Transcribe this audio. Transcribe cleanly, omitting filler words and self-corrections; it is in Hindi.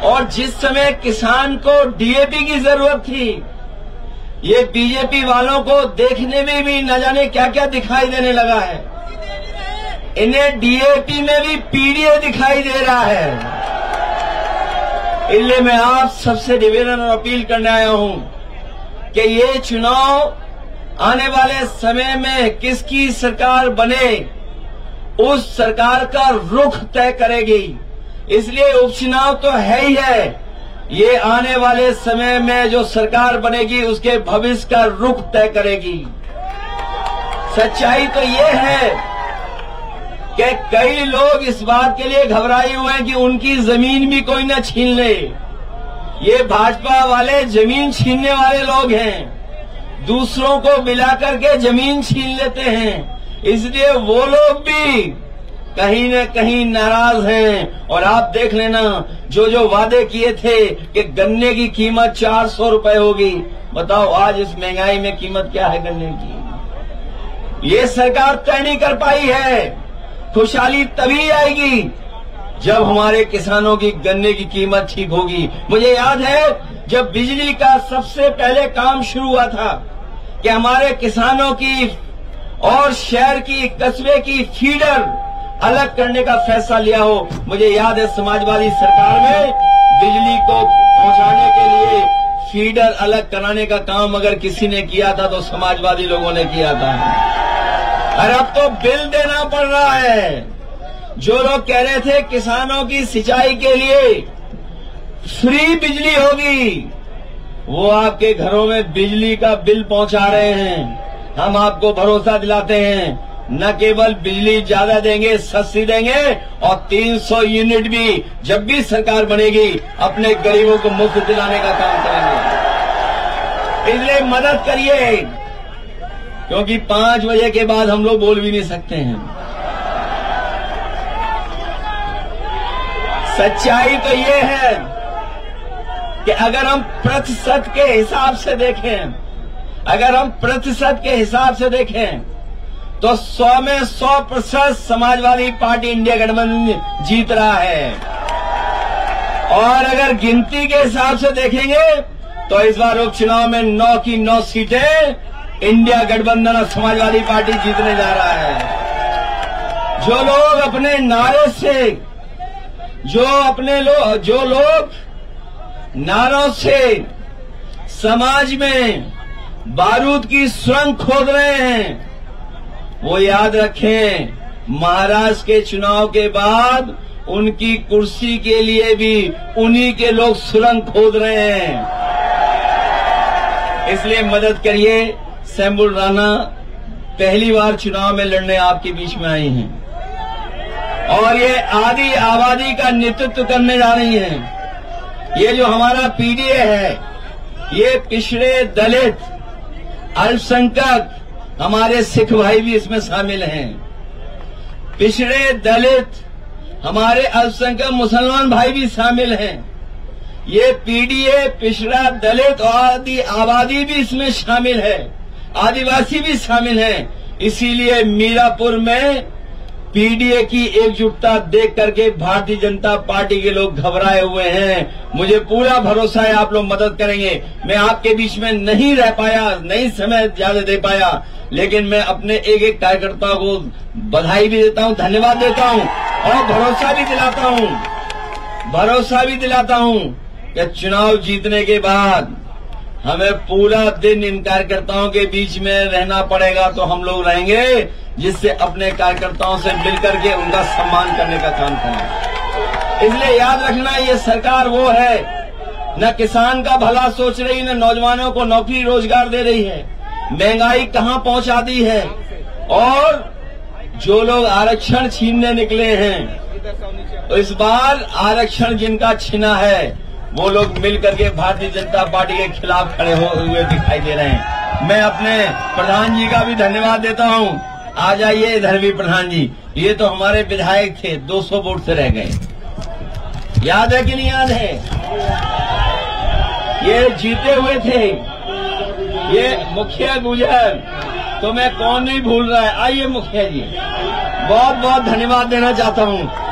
और जिस समय किसान को डीएपी की जरूरत थी, ये बीजेपी वालों को देखने में भी न जाने क्या क्या दिखाई देने लगा है। इन्हें डीएपी में भी पीडीए दिखाई दे रहा है। इसलिए मैं आप सबसे निवेदन और अपील करने आया हूं कि ये चुनाव आने वाले समय में किसकी सरकार बने, उस सरकार का रुख तय करेगी। इसलिए उपचुनाव तो है ही है, ये आने वाले समय में जो सरकार बनेगी उसके भविष्य का रुख तय करेगी। सच्चाई तो ये है कि कई लोग इस बात के लिए घबराए हुए हैं कि उनकी जमीन भी कोई न छीन ले। ये भाजपा वाले जमीन छीनने वाले लोग हैं, दूसरों को मिला करके जमीन छीन लेते हैं। इसलिए वो लोग भी कहीं न कहीं नाराज हैं। और आप देख लेना, जो वादे किए थे कि गन्ने की कीमत 400 रुपए होगी, बताओ आज इस महंगाई में कीमत क्या है गन्ने की। ये सरकार तय नहीं कर पाई है। खुशहाली तभी आएगी जब हमारे किसानों की गन्ने की कीमत ठीक होगी। मुझे याद है जब बिजली का सबसे पहले काम शुरू हुआ था कि हमारे किसानों की और शहर की, कस्बे की फीडर अलग करने का फैसला लिया हो। मुझे याद है समाजवादी सरकार में बिजली को पहुंचाने के लिए फीडर अलग कराने का काम अगर किसी ने किया था तो समाजवादी लोगों ने किया था। और अब तो बिल देना पड़ रहा है। जो लोग कह रहे थे किसानों की सिंचाई के लिए फ्री बिजली होगी, वो आपके घरों में बिजली का बिल पहुंचा रहे हैं। हम आपको भरोसा दिलाते हैं, न केवल बिजली ज्यादा देंगे, सस्ती देंगे, और 300 यूनिट भी जब भी सरकार बनेगी अपने गरीबों को मुफ्त दिलाने का काम करेंगे। इसलिए मदद करिए, क्योंकि 5 बजे के बाद हम लोग बोल भी नहीं सकते हैं। सच्चाई तो ये है कि अगर हम प्रतिशत के हिसाब से देखें, तो 100 में 100% समाजवादी पार्टी इंडिया गठबंधन जीत रहा है। और अगर गिनती के हिसाब से देखेंगे तो इस बार उपचुनाव में 9 की 9 सीटें इंडिया गठबंधन और समाजवादी पार्टी जीतने जा रहा है। जो लोग अपने नारे से, जो लोग नारों से समाज में बारूद की सुरंग खोद रहे हैं, वो याद रखें महाराष्ट्र के चुनाव के बाद उनकी कुर्सी के लिए भी उन्हीं के लोग सुरंग खोद रहे हैं। इसलिए मदद करिए। शंभू राणा पहली बार चुनाव में लड़ने आपके बीच में आई हैं और ये आदि आबादी का नेतृत्व करने जा रही हैं। ये जो हमारा पीडीए है, ये पिछड़े, दलित, अल्पसंख्यक, हमारे सिख भाई भी इसमें शामिल हैं। पिछड़े, दलित, हमारे अल्पसंख्यक मुसलमान भाई भी शामिल हैं। ये पीडीए पिछड़ा, दलित और आदि आबादी भी इसमें शामिल है, आदिवासी भी शामिल हैं। इसीलिए मीरापुर में पीडीए की एकजुटता देख करके भारतीय जनता पार्टी के लोग घबराए हुए हैं। मुझे पूरा भरोसा है आप लोग मदद करेंगे। मैं आपके बीच में नहीं रह पाया, नहीं समय ज्यादा दे पाया, लेकिन मैं अपने एक एक कार्यकर्ता को बधाई भी देता हूं, धन्यवाद देता हूं और भरोसा भी दिलाता हूं कि चुनाव जीतने के बाद हमें पूरा दिन इन कार्यकर्ताओं के बीच में रहना पड़ेगा तो हम लोग रहेंगे, जिससे अपने कार्यकर्ताओं से मिलकर के उनका सम्मान करने का काम करें। इसलिए याद रखना, ये सरकार वो है न किसान का भला सोच रही, न नौजवानों को नौकरी रोजगार दे रही है। महंगाई कहां पहुंचा दी है। और जो लोग आरक्षण छीनने निकले हैं, तो इस बार आरक्षण जिनका छीना है वो लोग मिलकर के भारतीय जनता पार्टी के खिलाफ खड़े हुए दिखाई दे रहे हैं। मैं अपने प्रधान जी का भी धन्यवाद देता हूं। आ जाइए इधर भी प्रधान जी, ये तो हमारे विधायक थे, 200 वोट से रह गए। याद है कि नहीं याद है? ये जीते हुए थे, ये मुखिया गुजर, तो मैं कौन नहीं भूल रहा है। आइए मुखिया जी, बहुत बहुत धन्यवाद देना चाहता हूं।